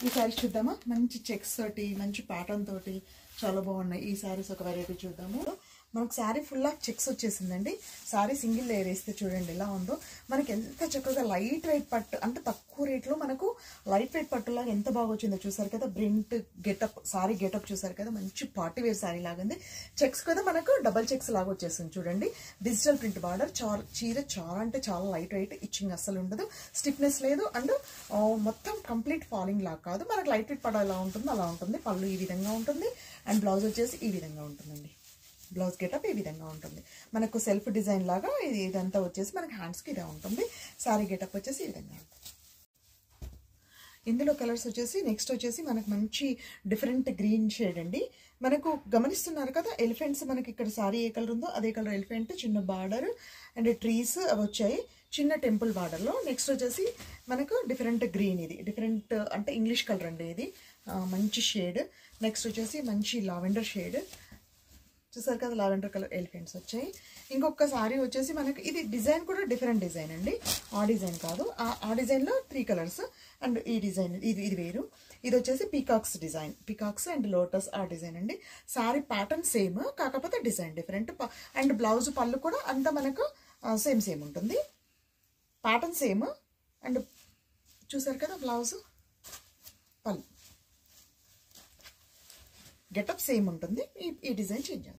ఈ సారీస్ చూద్దామా? మంచి చెక్స్ తోటి మంచి ప్యాటర్న్ తోటి చాలా బాగున్నాయి. ఈ సారీస్ ఒక వెరైటీ చూద్దాము. మనకు శారీ ఫుల్ ఆఫ్ చెక్స్ వచ్చేసిందండి. శారీ సింగిల్ లేయర్ వేస్తే చూడండి ఎలా ఉందో. మనకి ఎంత చక్కగా లైట్ వెయిట్ పట్టు, అంటే తక్కువ రేట్లో మనకు లైట్ వెయిట్ పట్టులాగా ఎంత బాగా వచ్చిందో చూసారు కదా. ప్రింట్ గెటప్, శారీ గెటప్ చూసారు కదా, మంచి పార్టీ వేర్ శారీ లాగా ఉంది. చెక్స్ కదా మనకు డబల్ చెక్స్ లాగా వచ్చేసింది చూడండి. Digital print border. చీర చాలా అంటే చాలా లైట్ వెయిట్, ఇచ్చింగ్ అస్సలు ఉండదు, స్టిఫ్నెస్ లేదు, అండ్ మొత్తం కంప్లీట్ ఫాలింగ్ లాగా కాదు. మనకు లైట్ వెయిట్ పడ ఎలా ఉంటుందో అలా ఉంటుంది. పళ్ళు ఈ విధంగా ఉంటుంది, అండ్ బ్లౌజ్ వచ్చేసి ఈ విధంగా ఉంటుందండి. బ్లౌజ్ గెటప్ ఈ విధంగా ఉంటుంది. మనకు సెల్ఫ్ డిజైన్ లాగా ఇదంతా వచ్చేసి మనకి హ్యాండ్స్కి ఇదే ఉంటుంది. శారీ గెటప్ వచ్చేసి ఈ విధంగా ఉంటుంది. ఇందులో కలర్స్ వచ్చేసి నెక్స్ట్ వచ్చేసి మనకు మంచి డిఫరెంట్ గ్రీన్ షేడ్ అండి. మనకు గమనిస్తున్నారు కదా, ఎలిఫెంట్స్ మనకి ఇక్కడ శారీ ఏ కలర్ ఉందో అదే కలర్ ఎలిఫెంట్, చిన్న బార్డర్ అండ్ ట్రీస్ అవి వచ్చాయి చిన్న టెంపుల్ బార్డర్లో. నెక్స్ట్ వచ్చేసి మనకు డిఫరెంట్ గ్రీన్, ఇది డిఫరెంట్ అంటే ఇంగ్లీష్ కలర్ అండి, ఇది మంచి షేడ్. నెక్స్ట్ వచ్చేసి మంచి లావెండర్ షేడ్ చూసారు కదా, లావెండర్ కలర్ ఎలిఫెంట్స్ వచ్చాయి. ఇంకొక సారీ వచ్చేసి మనకి ఇది డిజైన్ కూడా డిఫరెంట్ డిజైన్ అండి, ఆ డిజైన్ కాదు. ఆ డిజైన్లో 3 కలర్స్, అండ్ ఈ డిజైన్ ఇది వేరు. ఇది వచ్చేసి peacocks design, peacocks and lotus ఆ డిజైన్ అండి. సారీ ప్యాటర్న్ సేమ్, కాకపోతే డిజైన్ డిఫరెంట్. అండ్ బ్లౌజ్ పళ్ళు కూడా అంతా మనకు సేమ్ ఉంటుంది. ప్యాటర్న్ సేమ్, అండ్ చూసారు కదా బ్లౌజ్ పళ్ళు గెటప్ సేమ్ ఉంటుంది. ఈ డిజైన్ చేంజ్